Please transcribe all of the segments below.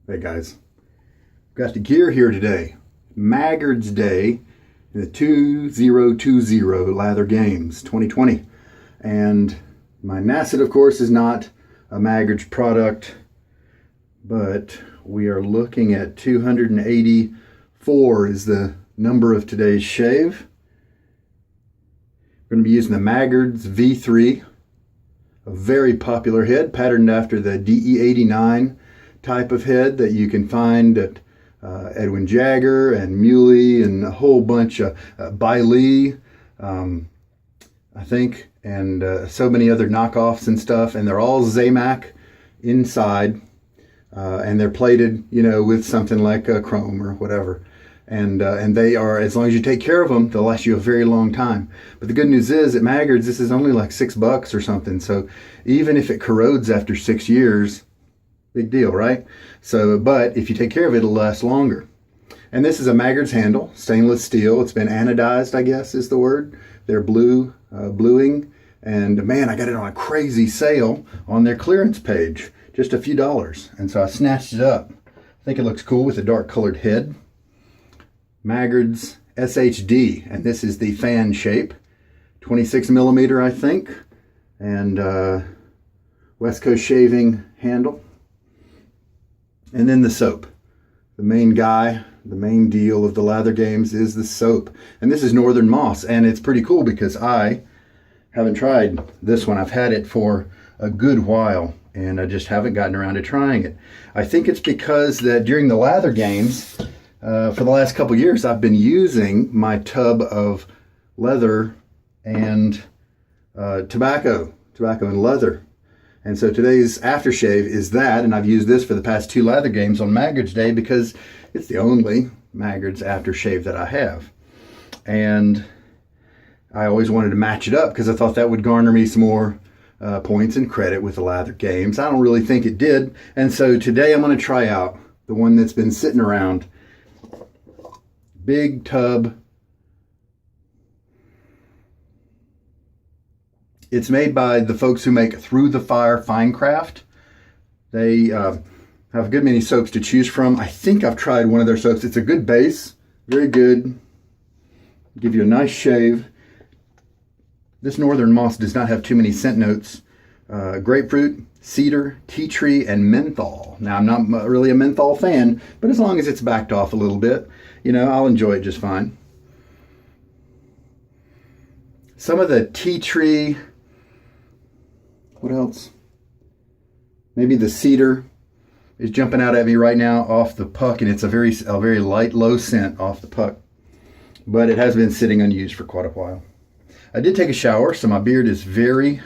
Hey guys, got the gear here today. Maggard's Day in the 2020 Lather Games 2020. And my Nasset, of course, is not a Maggard's product, but we are looking at 284 is the number of today's shave. We're going to be using the Maggard's V3, a very popular head patterned after the DE89 type of head that you can find at Edwin Jagger and Muley and a whole bunch of Bai Lee, I think, and so many other knockoffs and stuff. And they're all Zamac inside, and they're plated, you know, with something like chrome or whatever. And they are, as long as you take care of them, they'll last you a very long time. But the good news is at Maggard's, this is only like $6 or something. So even if it corrodes after 6 years, big deal, right? So, but if you take care of it, it'll last longer. And this is a Maggard's handle, stainless steel. It's been anodized, I guess is the word. They're bluing. And man, I got it on a crazy sale on their clearance page, just a few dollars. And so I snatched it up. I think it looks cool with a dark colored head. Maggard's SHD, and this is the fan shape, 26 millimeter, I think, and West Coast shaving handle. And then the soap. The main guy, the main deal of the Lather Games is the soap. And this is Northern Moss, and it's pretty cool because I haven't tried this one. I've had it for a good while, and I just haven't gotten around to trying it. I think it's because that during the Lather Games, for the last couple years, I've been using my tub of leather and tobacco and leather. And so today's aftershave is that, and I've used this for the past 2 Lather Games on Maggard's Day because it's the only Maggard's aftershave that I have. And I always wanted to match it up because I thought that would garner me some more points and credit with the Lather Games. I don't really think it did. And so today I'm going to try out the one that's been sitting around. Big tub. It's made by the folks who make Through the Fire Fine Craft. They have a good many soaps to choose from. I think I've tried one of their soaps. It's a good base, very good. Give you a nice shave. This Northern Moss does not have too many scent notes. Grapefruit, cedar, tea tree, and menthol. Now, I'm not really a menthol fan, but as long as it's backed off a little bit, you know, I'll enjoy it just fine. Some of the tea tree, what else? Maybe the cedar is jumping out at me right now off the puck, and it's a very light, low scent off the puck. But it has been sitting unused for quite a while. I did take a shower, so my beard is very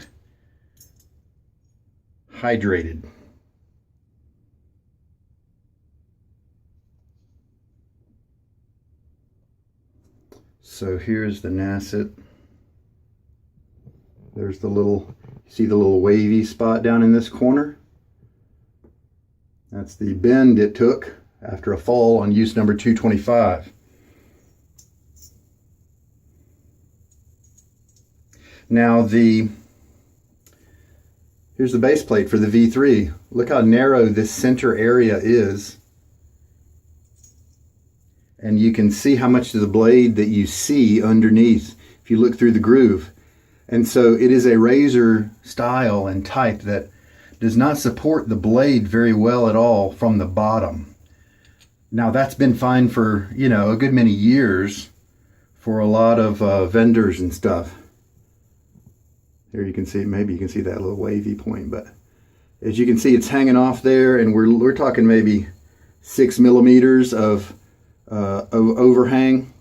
hydrated. So here's the Nasset. There's the little, see the little wavy spot down in this corner? That's the bend it took after a fall on use number 225. Now here's the base plate for the V3. Look how narrow this center area is. And you can see how much of the blade that you see underneath if you look through the groove. And so it is a razor style and type that does not support the blade very well at all from the bottom. Now that's been fine for, you know, a good many years for a lot of vendors and stuff. Here you can see, maybe you can see that little wavy point, but as you can see, it's hanging off there, and we're talking maybe 6 millimeters of overhang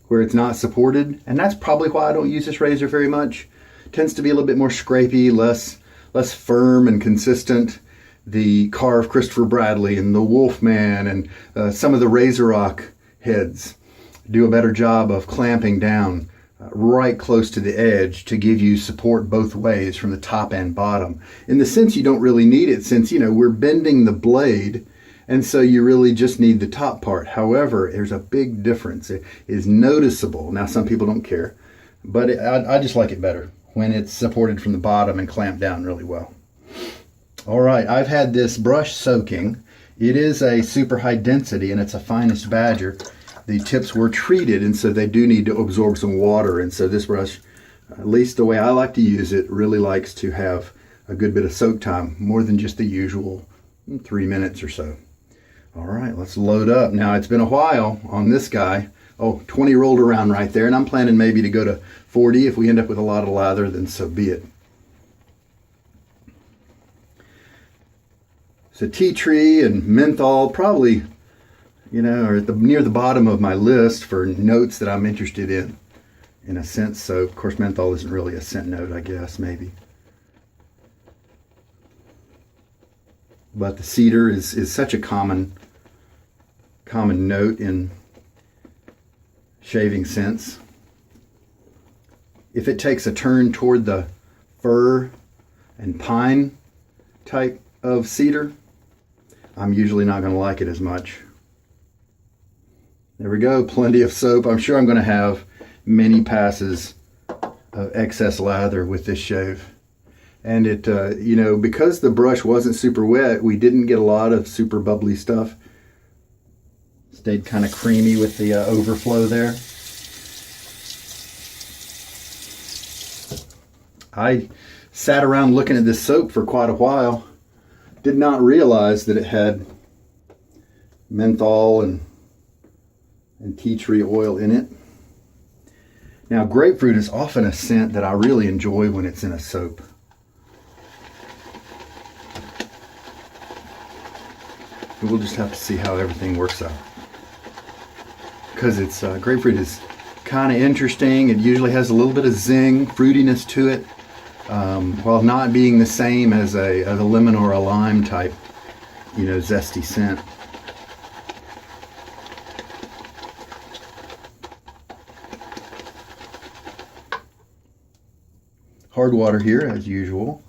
where it's not supported, and that's probably why I don't use this razor very much. It tends to be a little bit more scrapey, less firm and consistent. The Carve Christopher Bradley and the Wolfman and some of the RazoRock heads do a better job of clamping down right close to the edge to give you support both ways from the top and bottom. In the sense you don't really need it, since, you know, we're bending the blade, and so you really just need the top part. However, there's a big difference. It is noticeable. Now, some people don't care, but I just like it better when it's supported from the bottom and clamped down really well. All right, I've had this brush soaking It is a super high density and it's a finest badger. The tips were treated, and so they do need to absorb some water. And so this brush, at least the way I like to use it, really likes to have a good bit of soak time, more than just the usual 3 minutes or so. All right, let's load up. Now, it's been a while on this guy. Oh, 20 rolled around right there, and I'm planning maybe to go to 40. If we end up with a lot of lather, then so be it. So tea tree and menthol probably, you know, are at near the bottom of my list for notes that I'm interested in a sense. So, of course, menthol isn't really a scent note, I guess, maybe. But the cedar is such a common note in shaving scents. If it takes a turn toward the fir and pine type of cedar, I'm usually not going to like it as much. There we go, plenty of soap. I'm sure I'm going to have many passes of excess lather with this shave. And it, you know, because the brush wasn't super wet, we didn't get a lot of super bubbly stuff. Stayed kind of creamy with the overflow there. I sat around looking at this soap for quite a while. Did not realize that it had menthol and tea tree oil in it. Now, grapefruit is often a scent that I really enjoy when it's in a soap. We'll just have to see how everything works out. Because it's grapefruit is kind of interesting. It usually has a little bit of zing, fruitiness to it, while not being the same as a lemon or a lime type, you know, zesty scent. Hard water here as usual.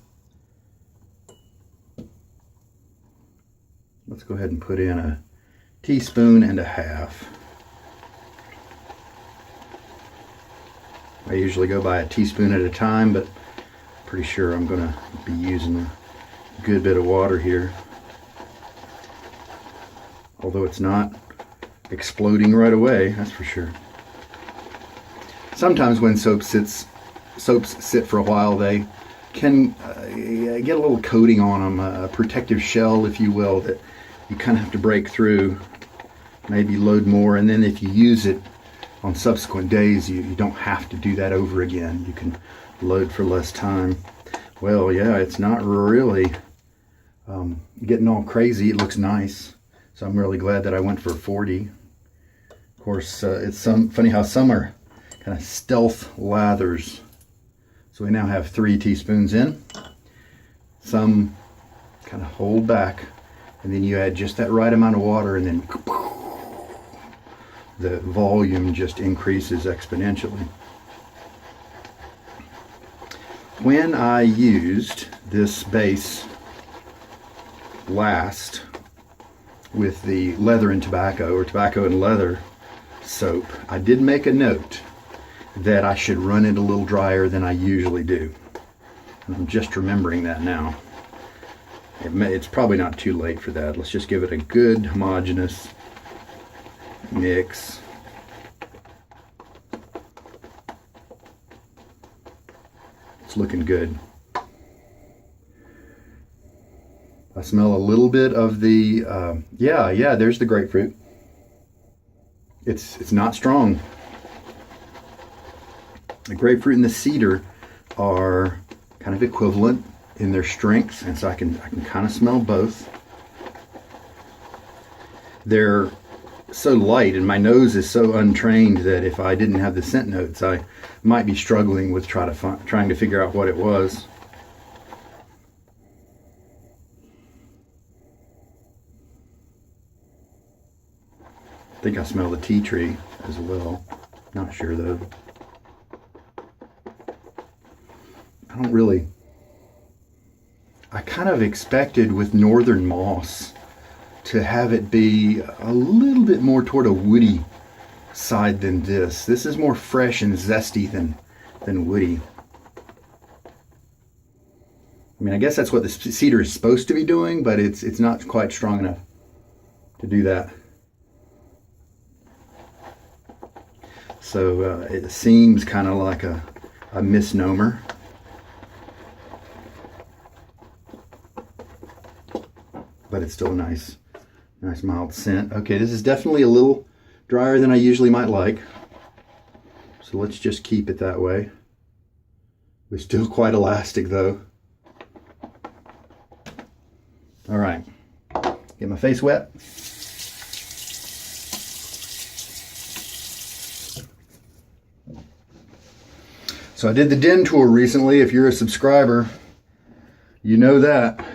Let's go ahead and put in a teaspoon and a half. I usually go by a teaspoon at a time, but pretty sure I'm going to be using a good bit of water here. Although it's not exploding right away, that's for sure. Sometimes when soaps sit for a while, they can get a little coating on them, a protective shell, if you will, that you kind of have to break through, maybe load more, and then if you use it on subsequent days, you don't have to do that over again. You can load for less time. Well, yeah, it's not really getting all crazy. It looks nice, so I'm really glad that I went for 40. Of course, it's funny how some are kind of stealth lathers. So we now have 3 teaspoons in. Some kind of hold back, and then you add just that right amount of water, and then the volume just increases exponentially. When I used this base last with the leather and tobacco, or tobacco and leather soap, I did make a note that I should run it a little drier than I usually do. And I'm just remembering that now. It's probably not too late for that. Let's just give it a good homogeneous mix. It's looking good. I smell a little bit of the, yeah, there's the grapefruit. It's not strong. The grapefruit and the cedar are kind of equivalent in their strengths, and so I can kind of smell both. They're so light, and my nose is so untrained that if I didn't have the scent notes, I might be struggling with trying to figure out what it was. I think I smell the tea tree as well. Not sure though. I kind of expected with northern moss to have it be a little bit more toward a woody side than this. This is more fresh and zesty than woody. I mean, I guess that's what the cedar is supposed to be doing, but it's not quite strong enough. to do that. So it seems kind of like a misnomer. But it's still a nice mild scent. Okay, this is definitely a little drier than I usually might like. So let's just keep it that way. It's still quite elastic though. All right, get my face wet. So I did the Den tour recently. If you're a subscriber, you know that.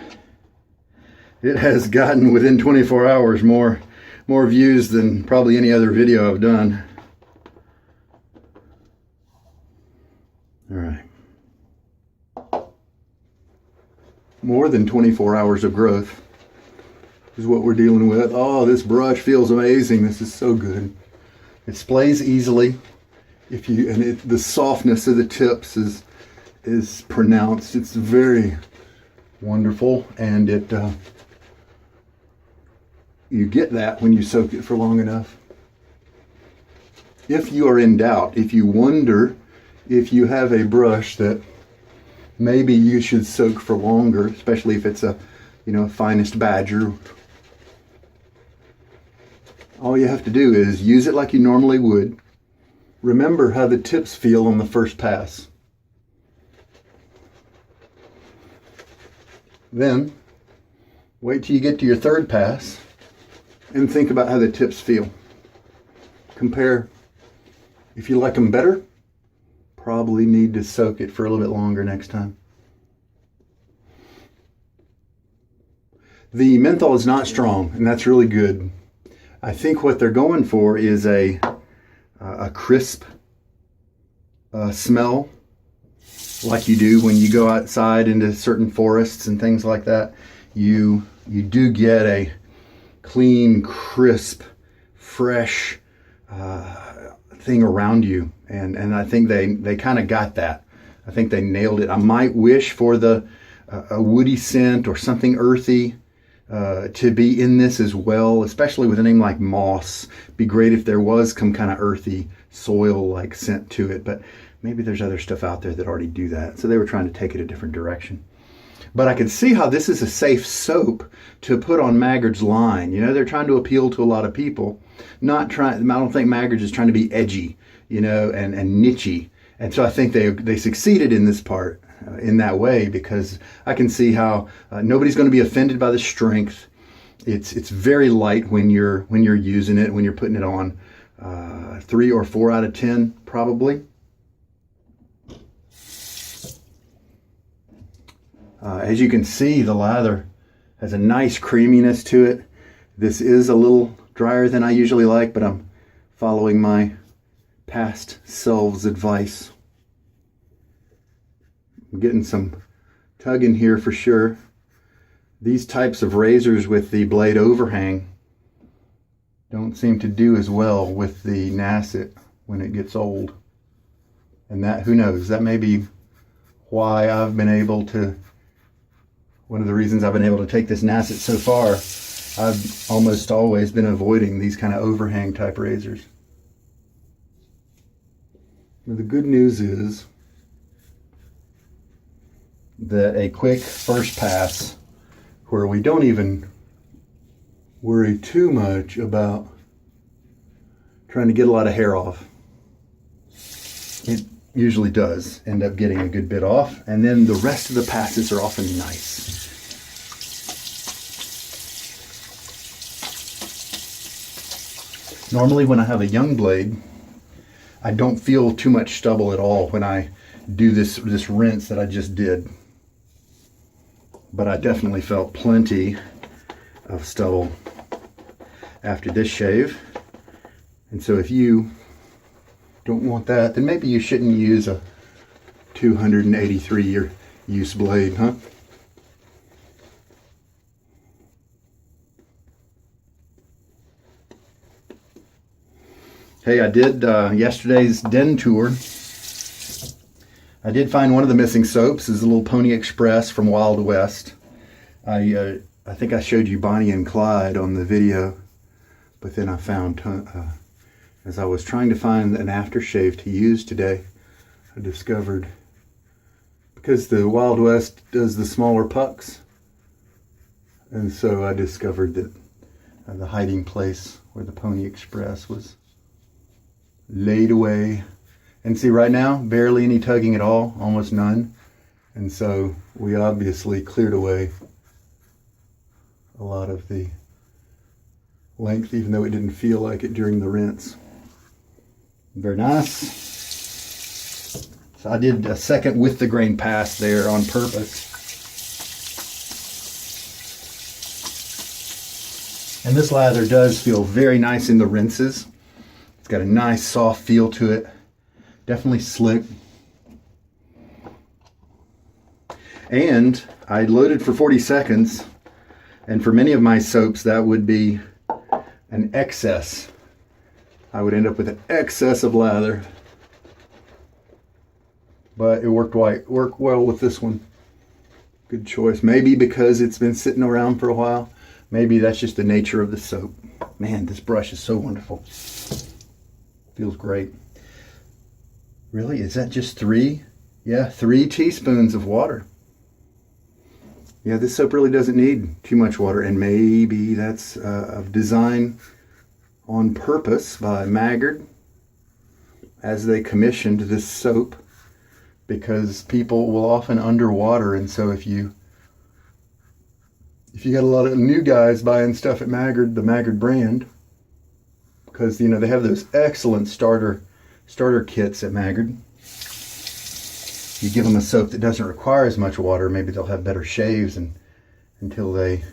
It has gotten within 24 hours more views than probably any other video I've done. All right. More than 24 hours of growth is what we're dealing with. Oh, this brush feels amazing. This is so good. It sprays easily. The softness of the tips is pronounced. It's very wonderful, and you get that when you soak it for long enough. If you are in doubt, if you wonder if you have a brush that maybe you should soak for longer, especially if it's a Finest Badger, all you have to do is use it like you normally would. Remember how the tips feel on the first pass. Then wait till you get to your third pass and think about how the tips feel. Compare. If you like them better, probably need to soak it for a little bit longer next time. The menthol is not strong, and that's really good. I think what they're going for is a crisp smell, like you do when you go outside into certain forests and things like that. You do get a clean, crisp, fresh thing around you, and I think they kind of got that. I think they nailed it. I might wish for a woody scent or something earthy to be in this as well, especially with a name like Moss. Be great if there was some kind of earthy soil-like scent to it, but maybe there's other stuff out there that already do that. So they were trying to take it a different direction. But I can see how this is a safe soap to put on Maggard's line. They're trying to appeal to a lot of people. I don't think Maggard's is trying to be edgy, and nichey. And so I think they succeeded in this part in that way, because I can see how nobody's going to be offended by the strength. It's very light when you're using it, when you're putting it on. 3 or 4 out of 10 probably. As you can see, the lather has a nice creaminess to it. This is a little drier than I usually like, but I'm following my past selves advice. I'm getting some tug in here for sure. These types of razors with the blade overhang don't seem to do as well with the Nasset when it gets old. And that, who knows, that may be why I've been able to, one of the reasons I've been able to take this Nasset so far. I've almost always been avoiding these kind of overhang type razors. Now, the good news is that a quick first pass where we don't even worry too much about trying to get a lot of hair off, it usually does end up getting a good bit off, and then the rest of the passes are often nice. Normally when I have a young blade, I don't feel too much stubble at all when I do this rinse that I just did. But I definitely felt plenty of stubble after this shave. And so if you don't want that, then maybe you shouldn't use a 283 year use blade, huh? Hey, I did yesterday's Den tour. I did find one of the missing soaps is a little Pony Express from Wild West. I think I showed you Bonnie and Clyde on the video But then I found, as I was trying to find an aftershave to use today, I discovered, because the Wild West does the smaller pucks, and so I discovered that the hiding place where the Pony Express was laid away. And see, right now, barely any tugging at all, almost none. And so we obviously cleared away a lot of the length, even though it didn't feel like it during the rinse. Very nice. So I did a second with the grain pass there on purpose. And this lather does feel very nice in the rinses. It's got a nice soft feel to it. Definitely slick. And I loaded for 40 seconds. And for many of my soaps, that would be an excess. I would end up with an excess of lather. But it worked well with this one. Good choice. Maybe because it's been sitting around for a while. Maybe that's just the nature of the soap. Man, this brush is so wonderful. Feels great. Really? Is that just 3? Yeah, 3 teaspoons of water. Yeah, this soap really doesn't need too much water, and maybe that's a design on purpose by Maggard as they commissioned this soap, because people will often underwater, and so if you got a lot of new guys buying stuff at Maggard, the Maggard brand, because they have those excellent starter kits at Maggard. You give them a soap that doesn't require as much water, maybe they'll have better shaves until they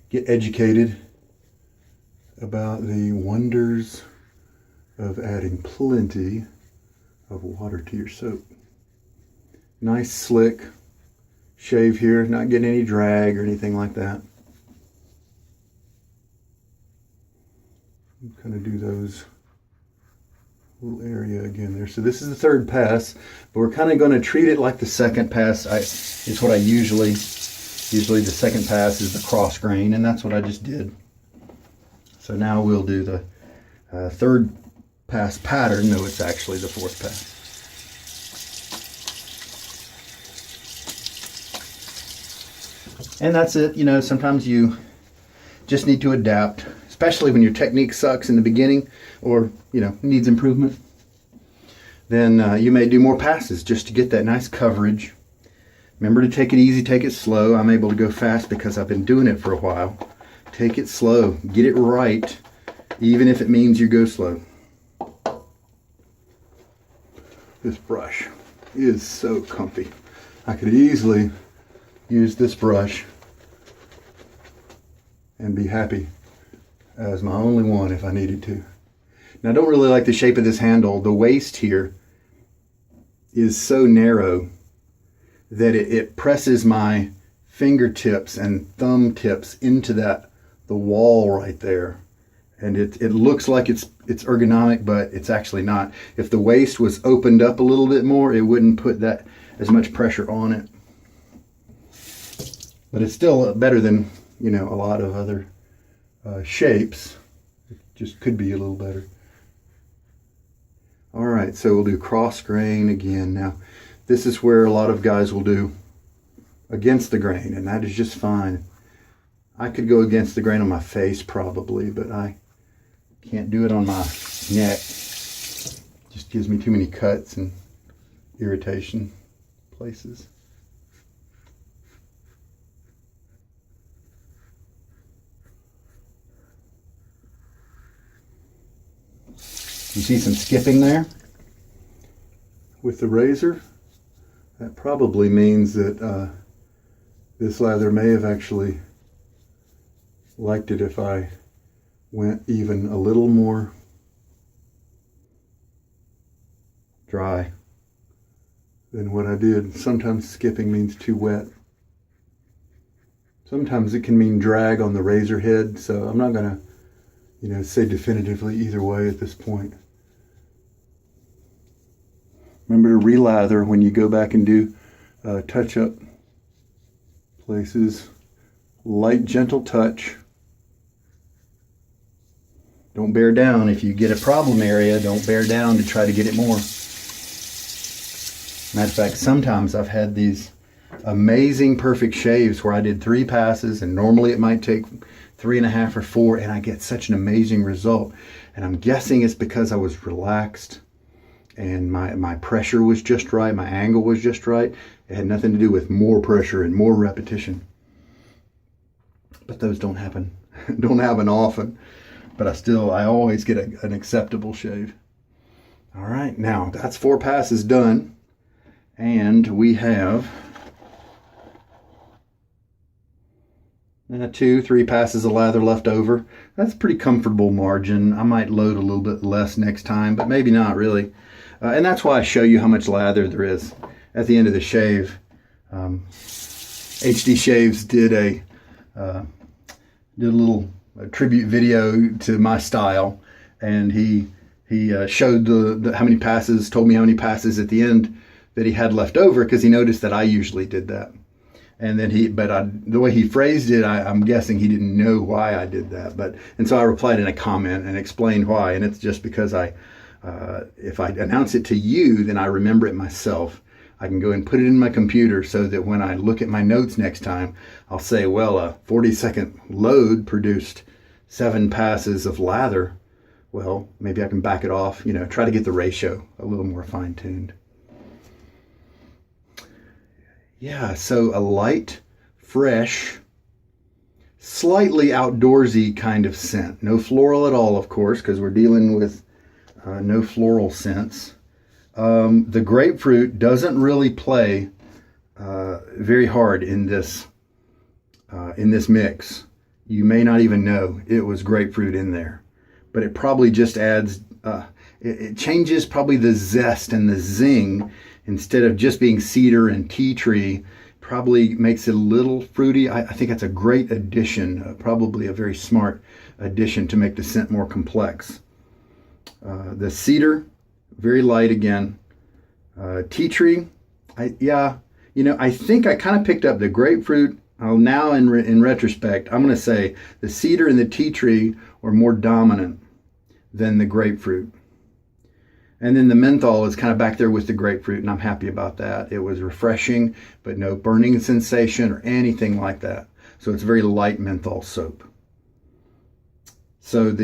get educated about the wonders of adding plenty of water to your soap. Nice slick shave here, not getting any drag or anything like that. Kind of do those little area again there. So this is the third pass, but we're kind of going to treat it like the second pass. Is what I usually the second pass is the cross grain, and that's what I just did. So now we'll do the third pass pattern. No, it's actually the fourth pass. And that's it. Sometimes you just need to adapt, especially when your technique sucks in the beginning or, needs improvement. Then you may do more passes just to get that nice coverage. Remember to take it easy, take it slow. I'm able to go fast because I've been doing it for a while. Take it slow, get it right, even if it means you go slow. This brush is so comfy. I could easily use this brush and be happy as my only one if I needed to. Now, I don't really like the shape of this handle. The waist here is so narrow that it presses my fingertips and thumb tips into the wall right there. And it looks like it's ergonomic, but it's actually not. If the waist was opened up a little bit more, it wouldn't put that as much pressure on it. But it's still better than, a lot of other shapes. It just could be a little better. All right, so we'll do cross grain again. Now, this is where a lot of guys will do against the grain, and that is just fine. I could go against the grain on my face probably, but I can't do it on my neck. Just gives me too many cuts and irritation places. You see some skipping there with the razor? That probably means that this lather may have actually liked it if I went even a little more dry than what I did. Sometimes skipping means too wet. Sometimes it can mean drag on the razor head, so I'm not going to, say definitively either way at this point. Remember to relather when you go back and do touch-up places. Light, gentle touch. Don't bear down. If you get a problem area, don't bear down to try to get it more. Matter of fact, sometimes I've had these amazing perfect shaves where I did 3 passes, and normally it might take 3.5 or 4, and I get such an amazing result. And I'm guessing it's because I was relaxed and my pressure was just right, my angle was just right. It had nothing to do with more pressure and more repetition. But those don't happen. Don't happen often. But I always get an acceptable shave. All right, now that's 4 passes done. And we have 2, 3 passes of lather left over. That's a pretty comfortable margin. I might load a little bit less next time, but maybe not really. And that's why I show you how much lather there is at the end of the shave. HD Shaves did a little tribute video to my style, and he showed how many passes, told me how many passes at the end that he had left over, because he noticed that I usually did that. And then the way he phrased it, I'm guessing he didn't know why I did that. And so I replied in a comment and explained why. And it's just because if I announce it to you, then I remember it myself. I can go and put it in my computer so that when I look at my notes next time, I'll say, well, a 40-second load produced 7 passes of lather. Well, maybe I can back it off, try to get the ratio a little more fine-tuned. Yeah, so a light, fresh, slightly outdoorsy kind of scent. No floral at all, of course, because we're dealing with no floral scents. The grapefruit doesn't really play very hard in this mix. You may not even know it was grapefruit in there, but it probably just adds, it changes probably the zest and the zing. Instead of just being cedar and tea tree, probably makes it a little fruity. I think that's a great addition, probably a very smart addition to make the scent more complex. The cedar, very light again. Tea tree, I think I kind of picked up the grapefruit. Now in retrospect, I'm going to say the cedar and the tea tree are more dominant than the grapefruit. And then the menthol is kind of back there with the grapefruit, and I'm happy about that. It was refreshing, but no burning sensation or anything like that. So it's very light menthol soap. So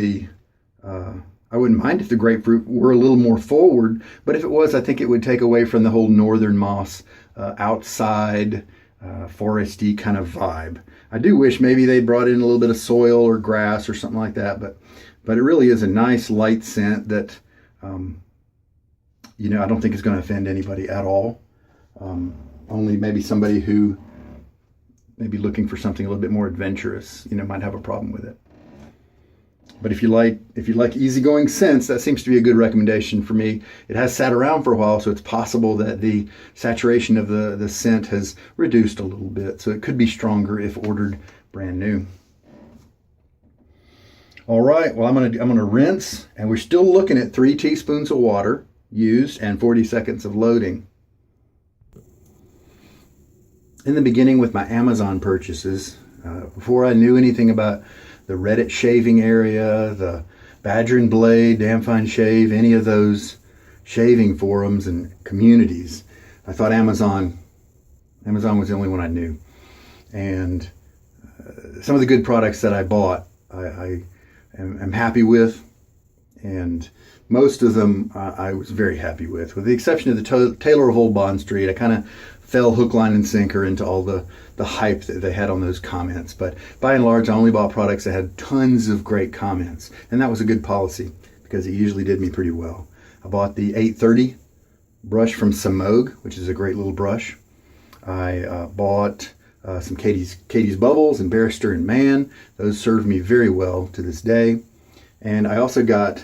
I wouldn't mind if the grapefruit were a little more forward, but if it was, I think it would take away from the whole northern moss, outside, foresty kind of vibe. I do wish maybe they brought in a little bit of soil or grass or something like that, but it really is a nice light scent that, I don't think it's going to offend anybody at all. Only maybe somebody who may be looking for something a little bit more adventurous, might have a problem with it. But if you like easygoing scents, that seems to be a good recommendation for me. It has sat around for a while, so it's possible that the saturation of the scent has reduced a little bit. So it could be stronger if ordered brand new. All right, well, I'm gonna rinse, and we're still looking at 3 teaspoons of water used and 40 seconds of loading. In the beginning with my Amazon purchases, before I knew anything about the Reddit shaving area, the Badger and Blade, Damn Fine Shave, any of those shaving forums and communities, I thought Amazon was the only one I knew. And some of the good products that I bought, I am happy with, and most of them I was very happy with the exception of the Taylor of Old Bond Street. I kind of fell hook, line, and sinker into all the hype that they had on those comments. But by and large, I only bought products that had tons of great comments, and that was a good policy because it usually did me pretty well. I bought the 830 brush from Semogue, which is a great little brush. I bought some Katie's Bubbles and Barrister and Man. Those serve me very well to this day. And I also got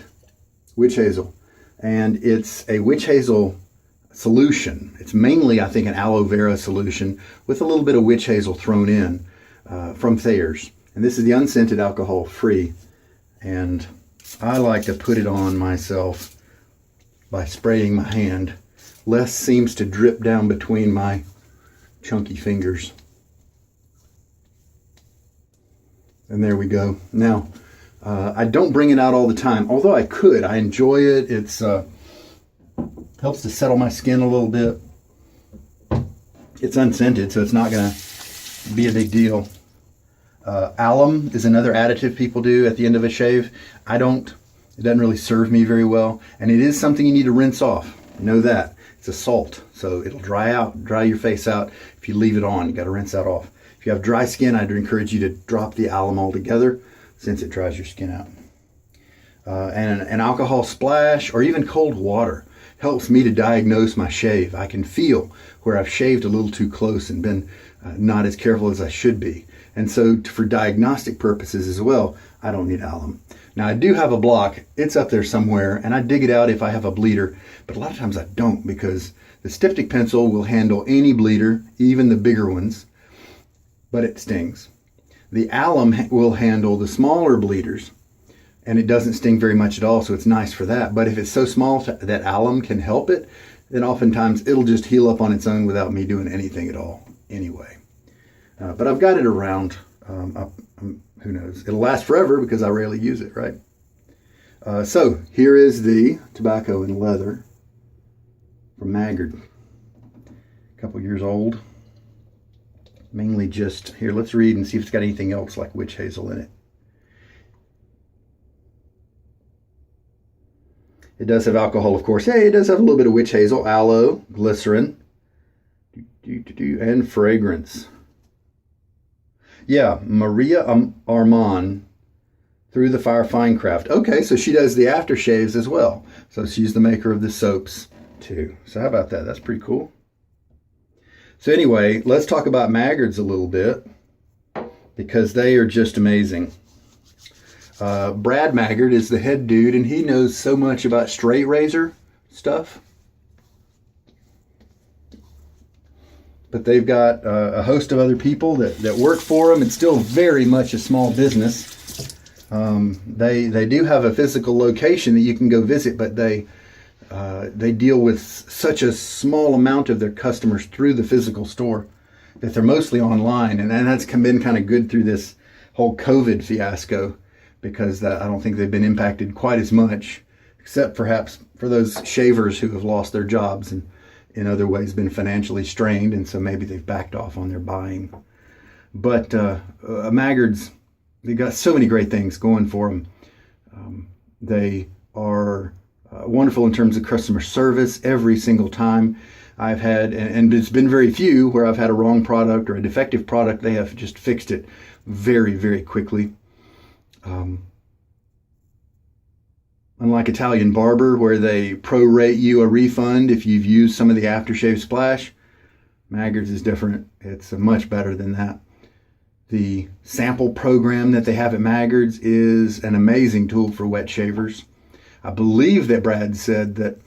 witch hazel, and it's a witch hazel solution. It's mainly, I think, an aloe vera solution with a little bit of witch hazel thrown in from Thayer's. And this is the unscented, alcohol free. And I like to put it on myself by spraying my hand. Less seems to drip down between my chunky fingers. And there we go. Now, I don't bring it out all the time, although I could. I enjoy it. It's helps to settle my skin a little bit. It's unscented, so it's not going to be a big deal. Alum is another additive people do at the end of a shave. I don't. It doesn't really serve me very well, and it is something you need to rinse off. Know that. It's a salt, so it'll dry your face out if you leave it on. You got to rinse that off. If you have dry skin, I'd encourage you to drop the alum altogether, since it dries your skin out. And an alcohol splash or even cold water helps me to diagnose my shave. I can feel where I've shaved a little too close and been not as careful as I should be. And so for diagnostic purposes as well, I don't need alum. Now I do have a block. It's up there somewhere, and I dig it out if I have a bleeder, but a lot of times I don't, because the styptic pencil will handle any bleeder, even the bigger ones, but it stings. The alum will handle the smaller bleeders, and it doesn't sting very much at all, so it's nice for that. But if it's so small that alum can help it, then oftentimes it'll just heal up on its own without me doing anything at all anyway. But I've got it around. Who knows? It'll last forever because I rarely use it, right? So here is the tobacco and leather from Maggard. A couple years old. Mainly just, here, let's read and see if it's got anything else like witch hazel in it. It does have alcohol, of course. Hey, it does have a little bit of witch hazel, aloe, glycerin, and fragrance. Yeah, Maria Armand, Through the Fire Fine Craft. Okay, so she does the aftershaves as well. So she's the maker of the soaps too. So how about that? That's pretty cool. So anyway, let's talk about Maggards a little bit, because they are just amazing. Brad Maggard is the head dude, and he knows so much about straight razor stuff. But they've got a host of other people that work for them. It's still very much a small business. They do have a physical location that you can go visit, but they deal with such a small amount of their customers through the physical store that they're mostly online. And that's been kind of good through this whole COVID fiasco, because I don't think they've been impacted quite as much, except perhaps for those shavers who have lost their jobs and in other ways been financially strained, and so maybe they've backed off on their buying. But Maggards, they got so many great things going for them. They are wonderful in terms of customer service every single time. I've had, and it's been very few where I've had a wrong product or a defective product. They have just fixed it very, very quickly. Unlike Italian Barber, where they prorate you a refund if you've used some of the aftershave splash, Maggards is different. It's much better than that. The sample program that they have at Maggards is an amazing tool for wet shavers. I believe that Brad said that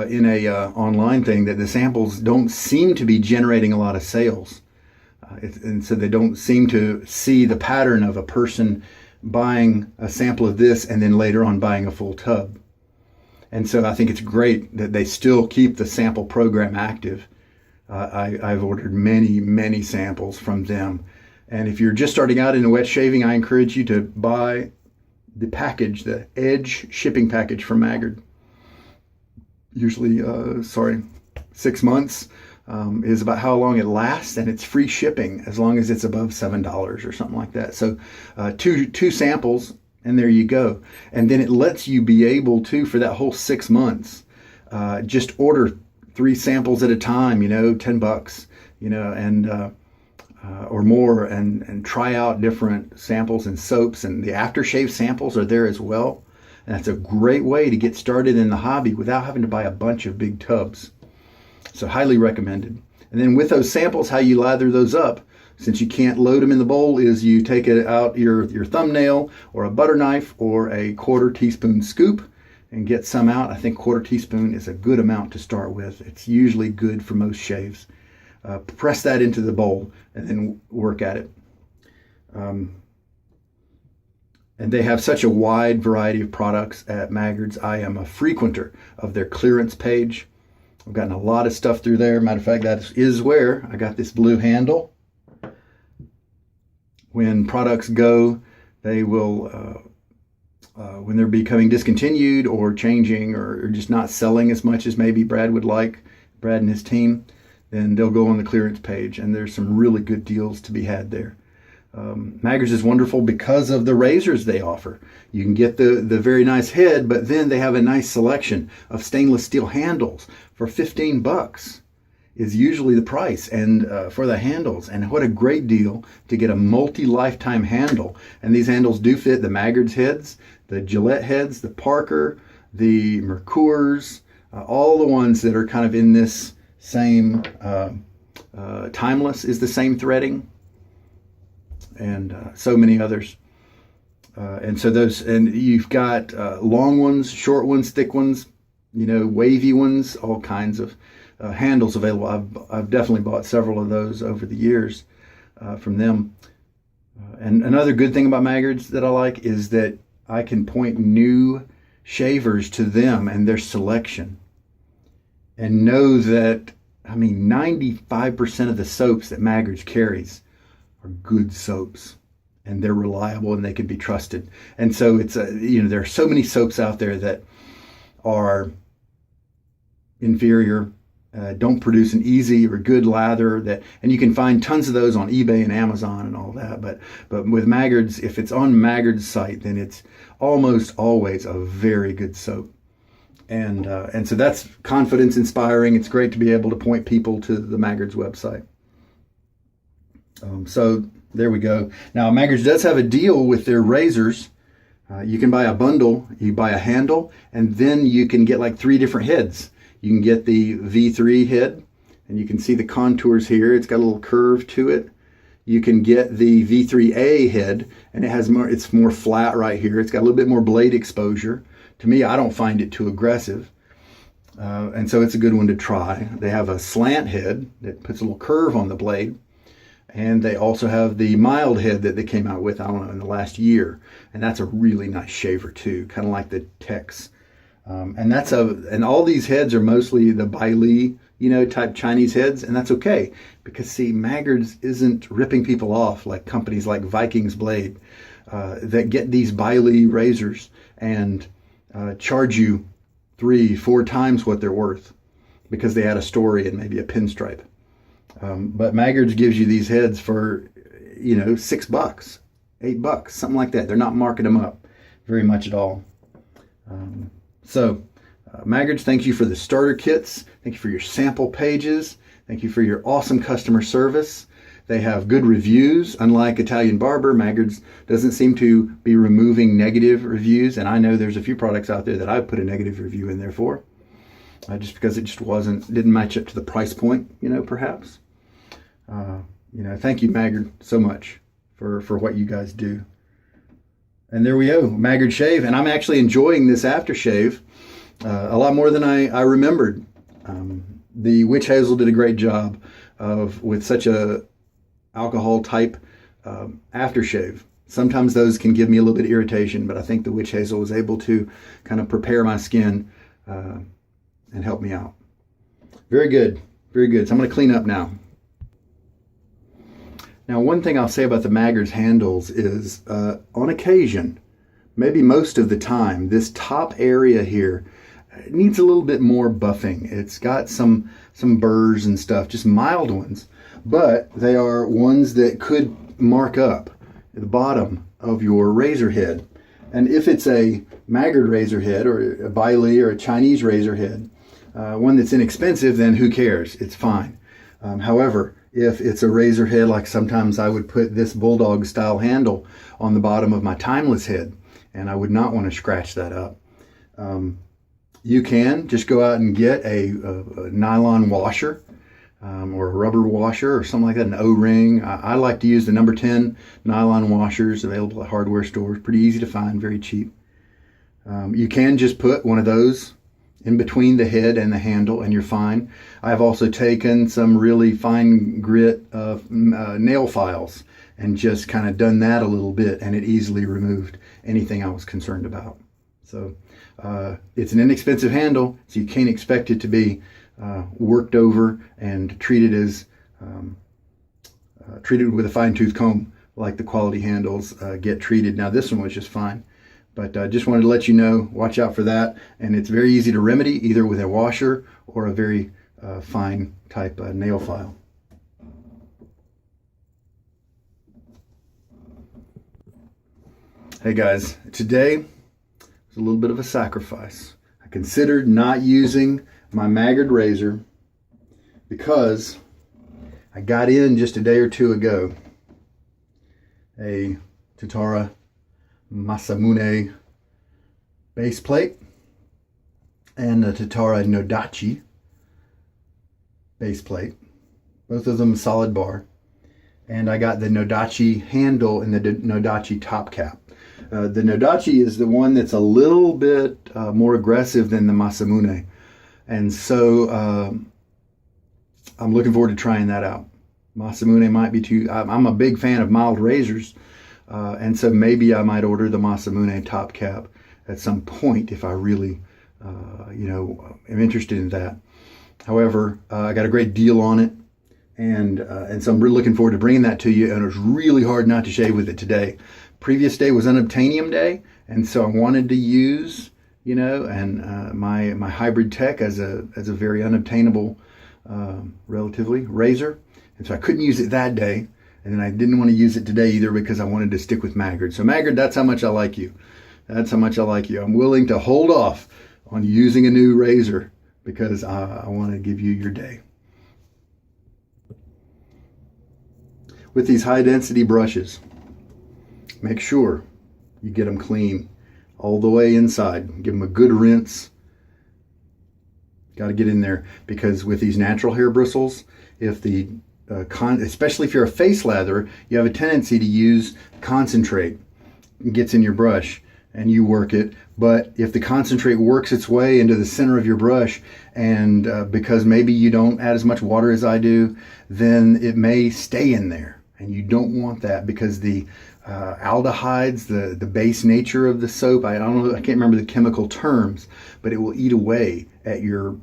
in a online thing that the samples don't seem to be generating a lot of sales. And so they don't seem to see the pattern of a person buying a sample of this and then later on buying a full tub. And so I think it's great that they still keep the sample program active. I've ordered many, many samples from them. And if you're just starting out in wet shaving, I encourage you to buy the package, the Edge shipping package from Maggard. Usually, 6 months is about how long it lasts, and it's free shipping as long as it's above $7 or something like that. So two samples, and there you go. And then it lets you be able to, for that whole 6 months, just order 3 samples at a time, $10, and or more, and try out different samples and soaps, and the aftershave samples are there as well. And that's a great way to get started in the hobby without having to buy a bunch of big tubs. So highly recommended. And then with those samples, how you lather those up, since you can't load them in the bowl, is you take it out your thumbnail or a butter knife or a 1/4 teaspoon scoop and get some out. I think 1/4 teaspoon is a good amount to start with. It's usually good for most shaves. Press that into the bowl and then work at it. And they have such a wide variety of products at Maggards. I am a frequenter of their clearance page. I've gotten a lot of stuff through there. Matter of fact, that is where I got this blue handle. When products go, they will when they're becoming discontinued or changing or just not selling as much as maybe Brad would like, Brad and his team, then they'll go on the clearance page, and there's some really good deals to be had there. Maggard's is wonderful because of the razors they offer. You can get the very nice head, but then they have a nice selection of stainless steel handles for $15 is usually the price, and for the handles. And what a great deal to get a multi-lifetime handle. And these handles do fit the Maggard's heads, the Gillette heads, the Parker, the Mercurs, all the ones that are kind of in this same, Timeless is the same threading, and so many others. And so those, and you've got long ones, short ones, thick ones, wavy ones, all kinds of handles available. I've definitely bought several of those over the years from them. And another good thing about Maggard's that I like is that I can point new shavers to them and their selection, and know that, 95% of the soaps that Maggard's carries are good soaps, and they're reliable and they can be trusted. And so it's there are so many soaps out there that are inferior, don't produce an easy or good lather, and you can find tons of those on eBay and Amazon and all that. But with Maggard's, if it's on Maggard's site, then it's almost always a very good soap. And so that's confidence inspiring. It's great to be able to point people to the Maggard's website. So there we go. Now, Maggard's does have a deal with their razors. You can buy a bundle. You buy a handle, and then you can get like 3 different heads. You can get the V3 head, and you can see the contours here. It's got a little curve to it. You can get the V3A head, and it's more flat right here. It's got a little bit more blade exposure. To me, I don't find it too aggressive. And so it's a good one to try. They have a slant head that puts a little curve on the blade. And they also have the mild head that they came out with, in the last year. And that's a really nice shaver too, kind of like the Tex. And all these heads are mostly the Bai Li, type Chinese heads. And that's okay, because see, Maggard's isn't ripping people off like companies like Viking's Blade that get these Bai Li razors and charge you 3-4 times what they're worth because they add a story and maybe a pinstripe. But Maggard's gives you these heads for, $6, $8, something like that. They're not marking them up very much at all. Maggard's, thank you for the starter kits. Thank you for your sample pages. Thank you for your awesome customer service. They have good reviews. Unlike Italian Barber, Maggard's doesn't seem to be removing negative reviews. And I know there's a few products out there that I put a negative review in there for, just because it just didn't match up to the price point, perhaps. Thank you, Maggard, so much for what you guys do. And there we go, Maggard Shave. And I'm actually enjoying this aftershave a lot more than I remembered. The Witch Hazel did a great job with such a alcohol type aftershave. Sometimes those can give me a little bit of irritation, but I think the Witch Hazel was able to kind of prepare my skin and help me out. Very good, very good. So I'm going to clean up now. Now, one thing I'll say about the Maggard's handles is, on occasion, maybe most of the time, this top area here needs a little bit more buffing. It's got some burrs and stuff, just mild ones, but they are ones that could mark up at the bottom of your razor head. And if it's a Maggard razor head or a Bai Li or a Chinese razor head, one that's inexpensive, then who cares? It's fine. However, if it's a razor head, like sometimes I would put this Bulldog style handle on the bottom of my Timeless head, and I would not want to scratch that up. You can just go out and get a nylon washer or a rubber washer or something like that, an O-ring. I like to use the number 10 nylon washers available at hardware stores. Pretty easy to find, very cheap. You can just put one of those in between the head and the handle, and you're fine. I've also taken some really fine grit nail files and just kind of done that a little bit, and it easily removed anything I was concerned about. So it's an inexpensive handle, so you can't expect it to be worked over and treated with a fine-tooth comb like the quality handles get treated. Now, this one was just fine, But I just wanted to let you know, watch out for that. And it's very easy to remedy, either with a washer or a very fine type nail file. Hey guys, today was a little bit of a sacrifice. I considered not using my Maggard razor because I got in just a day or two ago a Tatara Masamune base plate and a Tatara Nodachi base plate. Both of them solid bar. And I got the Nodachi handle and the Nodachi top cap. The Nodachi is the one that's a little bit more aggressive than the Masamune. And so I'm looking forward to trying that out. Masamune might be too... I'm a big fan of mild razors. And so maybe I might order the Masamune top cap at some point if I really, am interested in that. However, I got a great deal on it. And so I'm really looking forward to bringing that to you. And it was really hard not to shave with it today. Previous day was unobtainium day, and so I wanted to use, my hybrid tech as a very unobtainable, relatively razor, and so I couldn't use it that day, and then I didn't want to use it today either because I wanted to stick with Maggard. So Maggard, that's how much I like you. That's how much I like you. I'm willing to hold off on using a new razor because I want to give you your day. With these high density brushes, make sure you get them clean all the way inside. Give them a good rinse. Got to get in there because with these natural hair bristles, if the especially if you're a face lather, you have a tendency to use concentrate. It gets in your brush and you work it. But if the concentrate works its way into the center of your brush, and because maybe you don't add as much water as I do, then it may stay in there. And you don't want that because the aldehydes, the base nature of the soap, I can't remember the chemical terms, but it will eat away at your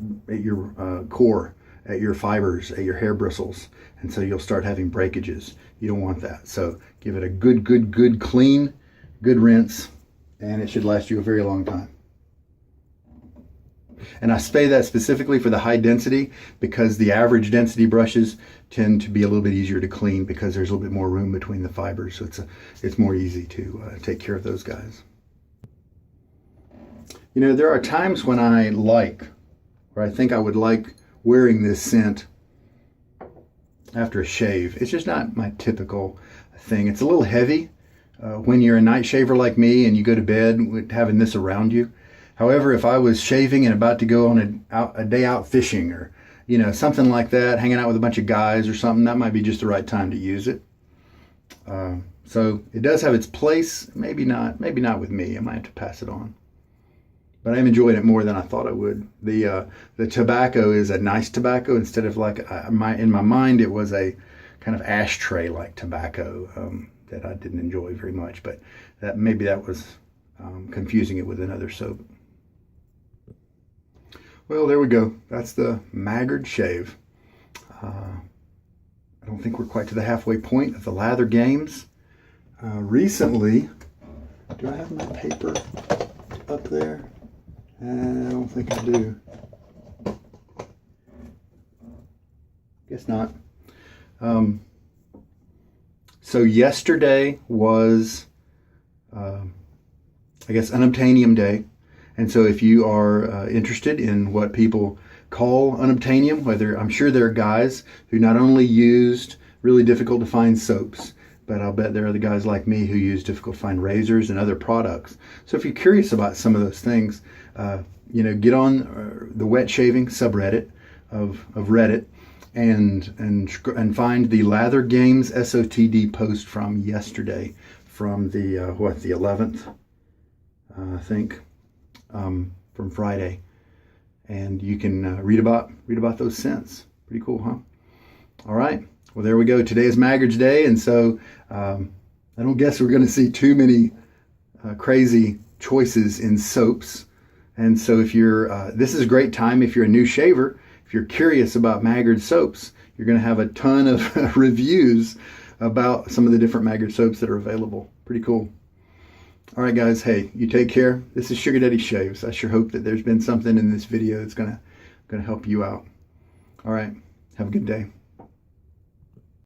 core, at your fibers, at your hair bristles, and so you'll start having breakages. You don't want that. So give it a good clean, good rinse, and it should last you a very long time. And I say that specifically for the high density because the average density brushes tend to be a little bit easier to clean because there's a little bit more room between the fibers. So it's more easy to take care of those guys. There are times when I think I would like wearing this scent after a shave. It's just not my typical thing. It's a little heavy when you're a night shaver like me and you go to bed with having this around you. However, if I was shaving and about to go on a day out fishing or, something like that, hanging out with a bunch of guys or something, that might be just the right time to use it. So it does have its place. Maybe not with me. I might have to pass it on. But I'm enjoying it more than I thought I would. The tobacco is a nice tobacco instead of in my mind, it was a kind of ashtray-like tobacco that I didn't enjoy very much. But maybe that was confusing it with another soap. Well, there we go. That's the Maggard shave. I don't think we're quite to the halfway point of the lather games. Recently, do I have my paper up there? I don't think I do. Guess not. So yesterday was, unobtainium day. And so if you are interested in what people call unobtainium, I'm sure there are guys who not only used really difficult to find soaps, but I'll bet there are other guys like me who use difficult to find razors and other products. So if you're curious about some of those things, get on the wet shaving subreddit of Reddit and find the Lather Games SOTD post from yesterday, from the 11th, I think. From Friday, and you can read about those scents. Pretty cool, huh? All right. Well, there we go. Today is Maggard's Day, and so I don't guess we're going to see too many crazy choices in soaps. And so if you're, this is a great time if you're a new shaver. If you're curious about Maggard soaps, you're going to have a ton of reviews about some of the different Maggard soaps that are available. Pretty cool. All right, guys. Hey, you take care. This is Sugar Daddy Shaves. I sure hope that there's been something in this video that's gonna help you out. All right. Have a good day.